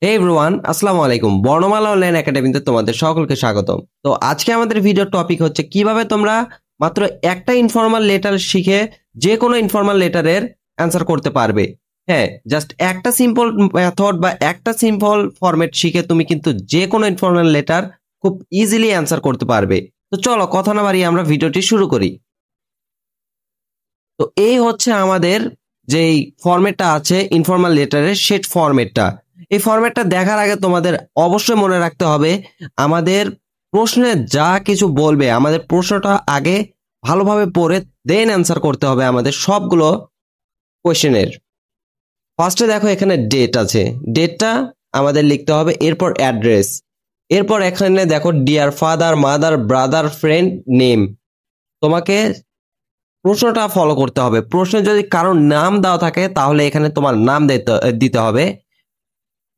হে everyone, আসসালামু আলাইকুম। বর্ণমালা অনলাইন একাডেমিতে তোমাদের সকলকে স্বাগতম। তো আজকে আমাদের ভিডিওর টপিক হচ্ছে কিভাবে তোমরা মাত্র একটা ইনফর্মাল লেটার শিখে যে কোনো ইনফর্মাল লেটারের অ্যান্সার করতে পারবে। হ্যাঁ, জাস্ট একটা সিম্পল মেথড বা একটা সিম্পল ফরম্যাট শিখে তুমি কিন্তু যে কোনো ইনফর্মাল লেটার খুব ইজিলি অ্যান্সার করতে পারবে। তো চলো কথা না বাড়িয়ে আমরা ভিডিওটি শুরু করি। তো এই হচ্ছে আমাদের যেই ফরম্যাটটা আছে ইনফর্মাল লেটারের সেট ফরম্যাটটা। এই ফরম্যাটটা দেখার আগে তোমাদের অবশ্যই মনে রাখতে হবে আমাদের প্রশ্নে যা কিছু বলবে আমাদের প্রশ্নটা আগে ভালোভাবে পড়ে দেন অ্যান্সার করতে হবে আমাদের সবগুলো কোয়েশ্চেনের। ফার্স্টে দেখো এখানে ডেট আছে, ডেটটা আমাদের লিখতে হবে, এরপর অ্যাড্রেস, এরপর এখানে দেখো dear father mother brother friend name. তোমাকে প্রশ্নটা ফলো করতে হবে। প্রশ্নে যদি কারোর নাম দেওয়া থাকে তাহলে এখানে তোমার নাম দিতে হবে।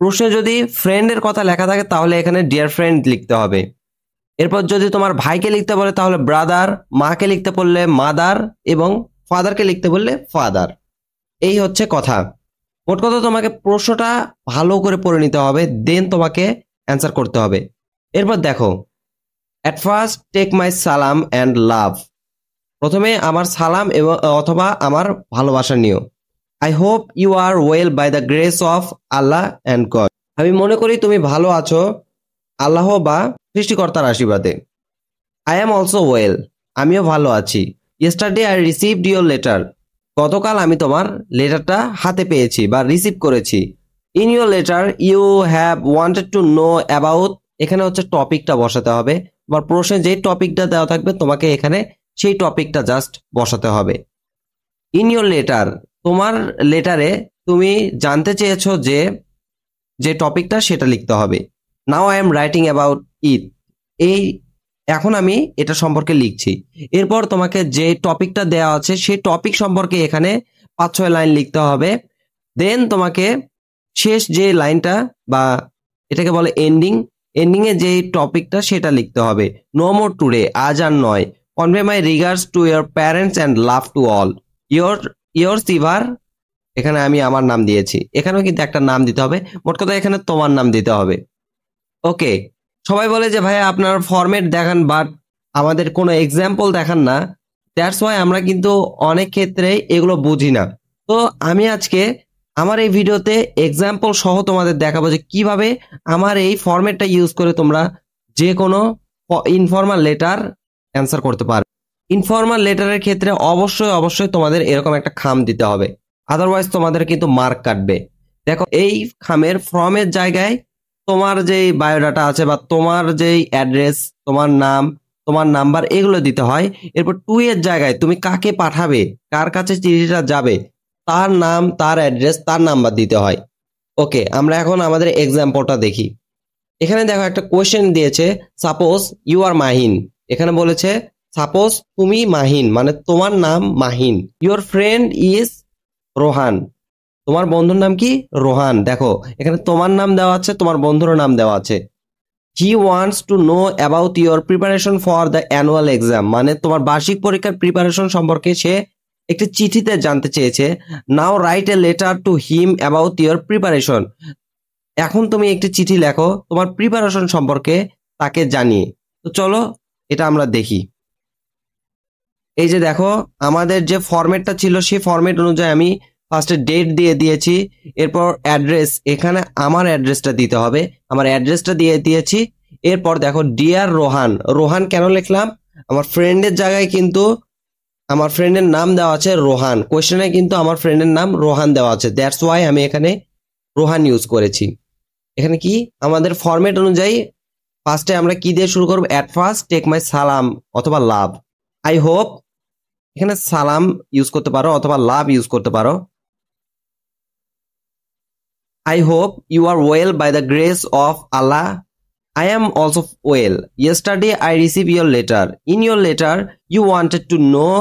প্রশ্নে যদি ফ্রেন্ডের কথা লেখা থাকে তাহলে এখানে ডিয়ার ফ্রেন্ড লিখতে হবে। এরপর যদি তোমার ভাইকে লিখতে বলে তাহলে ব্রাদার, মাকে লিখতে বললে মাদার এবং ফাদারকে লিখতে বললে ফাদার। এই হচ্ছে কথা। মোট কথা তোমাকে প্রশ্নটা ভালো করে পড়ে নিতে হবে, দেন তোমাকে অ্যান্সার করতে হবে। এরপর দেখো, অ্যাট ফার্স্ট টেক মাই সালাম অ্যান্ড লাভ। প্রথমে আমার সালাম এবং অথবা আমার ভালোবাসা নিও। I hope you are well by the grace of Allah and God. আমি মনে করি তুমি ভালো আছো আল্লাহ বা সৃষ্টিকর্তার আশীর্বাদে। I am also well. আমিও ভালো আছি। Yesterday I received your letter. গতকাল আমি তোমার লেটারটা হাতে পেয়েছি বা রিসিভ করেছি। In your letter you have wanted to know about. এখানে হচ্ছে টপিকটা বসাতে হবে। তোমার প্রশ্নে যে টপিকটা দেওয়া থাকবে তোমাকে এখানে সেই টপিকটা জাস্ট বসাতে হবে। ইন ইউর লেটার, তোমার লেটারে তুমি জানতে চেয়েছো যে যে টপিকটা সেটা লিখতে হবে। Now I am writing about ইট। এই এখন আমি এটা সম্পর্কে লিখছি। এরপর তোমাকে যে টপিকটা দেওয়া আছে সেই টপিক সম্পর্কে এখানে 5-6 লাইন লিখতে হবে। দেন তোমাকে শেষ যে লাইনটা বা এটাকে বলে এন্ডিং, এন্ডিং এ যে টপিকটা সেটা লিখতে হবে। নো মোর টুডে, আজ আর নয়। Convey my regards to your parents and love to all. Your your সিভার, এখানে আমি আমার নাম দিয়েছি, এখানেও কিন্তু একটা নাম দিতে হবে। মোট কথা এখানে তোমার নাম দিতে হবে। ওকে, সবাই বলে যে ভাই আপনার ফরম্যাট দেখান বাট আমাদের কোনো এক্সাম্পল দেখান না। দ্যাটস ওয়াই আমরা কিন্তু অনেক ক্ষেত্রে এগুলো বুঝি না। তো আমি আজকে আমার এই ভিডিওতে এক্সাম্পল সহ তোমাদের দেখাবো যে কিভাবে আমার এই ফরম্যাটটা ইউজ করে তোমরা যে কোনো ইনফর্মাল লেটার অ্যান্সার করতে পারবে। ইনফর্মাল লেটারের ক্ষেত্রে অবশ্যই অবশ্যই তোমাদের এরকম একটা খাম দিতে হবে, আদারওয়াইজ তোমাদের কিন্তু মার্ক কাটবে। দেখো এই খামের ফর্মের জায়গায় তোমার যেই বায়োডাটা আছে বা তোমার যেই অ্যাড্রেস, তোমার নাম, তোমার নাম্বার এগুলো দিতে হয়। এরপর টু এর জায়গায় তুমি কাকে পাঠাবে, কার কাছে চিঠিটা যাবে, তার নাম, তার অ্যাড্রেস, তার নাম্বার দিতে হয়। ওকে, আমরা এখন আমাদের এক্সাম্পলটা দেখি। এখানে দেখো একটা কোয়েশ্চেন দিয়েছে, সাপোজ ইউ আর মাহিন। এখানে বলেছে সাপোজ তুমি মাহিন, মানে তোমার নাম Mahin. Your friend is Rohan. তোমার বন্ধুর নাম কি? রোহান। দেখো এখানে তোমার নাম দেওয়া আছে, তোমার বন্ধুর নাম দেওয়া আছে। He wants to know about your preparation for the annual exam, মানে তোমার বার্ষিক পরীক্ষার প্রিপারেশন সম্পর্কে সে একটি চিঠিতে জানতে চেয়েছে। Now write a letter to him about your preparation. এখন তুমি একটি চিঠি লেখো তোমার প্রিপারেশন সম্পর্কে তাকে জানিয়ে। তো চলো এটা আমরা দেখি। এই যে দেখো আমাদের যে ফরম্যাটটা ছিল সেই ফরম্যাট অনুযায়ী আমি ফার্স্টে ডেট দিয়ে দিয়েছি। এরপর অ্যাড্রেস, এখানে আমার অ্যাড্রেসটা দিতে হবে, আমার অ্যাড্রেসটা দিয়ে দিয়েছি। এরপর দেখো ডিয়ার রোহান। রোহান কেন লিখলাম? আমার ফ্রেন্ডের জায়গায় কিন্তু আমার ফ্রেন্ডের নাম দেওয়া আছে রোহান, কোয়েশ্চেনে কিন্তু আমার ফ্রেন্ডের নাম রোহান দেওয়া আছে, দ্যাটস ওয়াই আমি এখানে রোহান ইউজ করেছি। এখানে কি আমাদের ফরম্যাট অনুযায়ী ফার্স্টে আমরা কি দিয়ে শুরু করব? অ্যাট ফার্স্ট টেক মাই সালাম অথবা লাভ। আই হোপ, এখানে সালাম ইউজ করতে পারো অথবা লাভ ইউজ করতে পারো। I hope you are well by the grace of Allah. I am also well. Yesterday I received your letter. In your letter, you wanted to know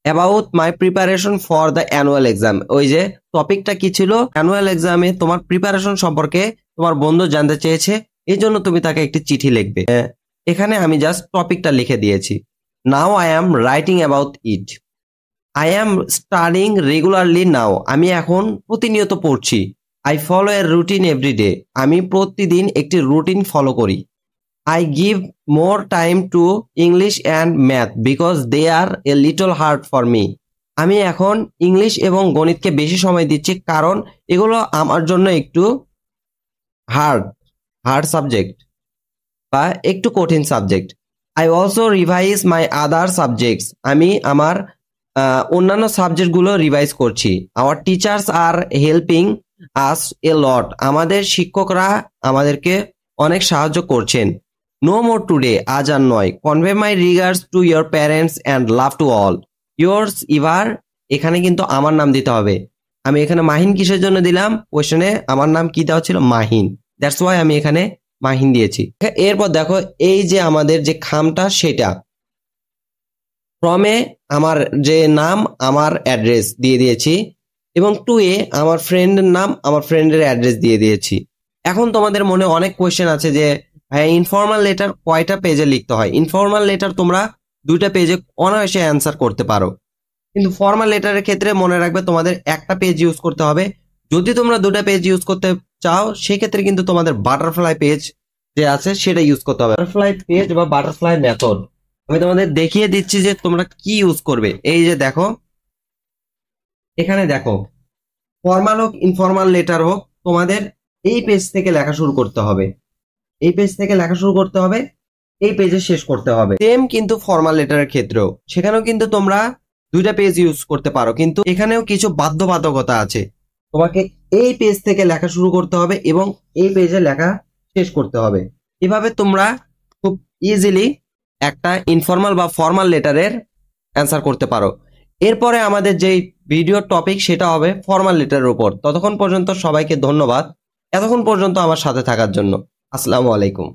about my preparation for the annual exam. ওই যে টপিকটা কি ছিল? Annual এক্সামে তোমার preparation সম্পর্কে তোমার বন্ধু জানতে চেয়েছে, এই জন্য তুমি তাকে একটি চিঠি লিখবে। এখানে আমি জাস্ট টপিকটা লিখে দিয়েছি। Now I am writing about it. I am studying regularly now. আমি এখন প্রতিনিয়ত পড়ছি। I follow a routine every day, আমি প্রতিদিন একটি রুটিন ফলো করি। I give more time to English and math because they are a little hard for me, আমি এখন ইংলিশ এবং গণিতকে বেশি সময় দিচ্ছি কারণ এগুলো আমার জন্য একটু হার্ড হার্ড সাবজেক্ট বা একটু কঠিন subject. I also revise my other subjects, আমি আমার অন্যান্য সাবজেক্টগুলো রিভাইজ করছি। Our teachers are helping us a lot, আমাদের শিক্ষকরা আমাদেরকে অনেক সাহায্য করছেন। নো মোর টুডে, আজ আর নয়। Convey my regards to your parents and love to all yours. এবার এখানে কিন্তু আমার নাম দিতে হবে। আমি এখানে মাহিন কিসের জন্য দিলাম, কোয়েশ্চেনে আমার নাম কি দেওয়া ছিল, মাহিন, দ্যাটস ওয়াই আমি এখানে মাহিন দিয়েছি। এরপর দেখো এই যে আমাদের যে খামটা সেটা ফ্রমে আমার যে নাম আমার অ্যাড্রেস দিয়ে দিয়েছি এবং টু এ আমার ফ্রেন্ডের নাম আমার ফ্রেন্ডের অ্যাড্রেস দিয়ে দিয়েছি। এখন তোমাদের মনে অনেক কোয়েশ্চেন আছে যে ভাই ইনফর্মাল লেটার কয়টা পেজে লিখতে হয়। ইনফর্মাল লেটার তোমরা 2টা পেজে অনায়াসে অ্যান্সার করতে পারো, কিন্তু ফর্মাল লেটারের ক্ষেত্রে মনে রাখবে তোমাদের একটা পেজ ইউজ করতে হবে। যদি তোমরা 2টা পেজ ইউজ করতে চাও সেক্ষেত্রে কিন্তু তোমাদের বাটারফ্লাই পেজ যে আছে সেটা ইউজ করতে হবে। বাটারফ্লাই পেজ বা বাটারফ্লাই মেথড আমি তোমাদের দেখিয়ে দিচ্ছি যে তোমরা কি ইউজ করবে। এই যে দেখো এখানে দেখো, ফর্মাল হোক ইনফর্মাল লেটার হোক তোমাদের এই পেজ থেকে লেখা শুরু করতে হবে, এই পেজ থেকে লেখা শুরু করতে হবে, এই পেজে শেষ করতে হবে। সেম কিন্তু ফর্মাল লেটারের ক্ষেত্রেও সেখানেও কিন্তু তোমরা 2টা পেজ ইউজ করতে পারো, কিন্তু এখানেও কিছু বাধ্যবাধকতা আছে। তোমাকে এই পেজ থেকে লেখা শুরু করতে হবে এবং এই পেজে লেখা শেষ করতে হবে। এভাবে তোমরা খুব ইজিলি একটা ইনফর্মাল বা ফর্মাল লেটারের অ্যান্সার করতে পারো। এরপরে আমাদের যেই ভিডিও টপিক সেটা হবে ফর্মাল লেটারের উপর। ততক্ষণ পর্যন্ত সবাইকে ধন্যবাদ এতক্ষণ পর্যন্ত আমার সাথে থাকার জন্য। আসসালামু আলাইকুম।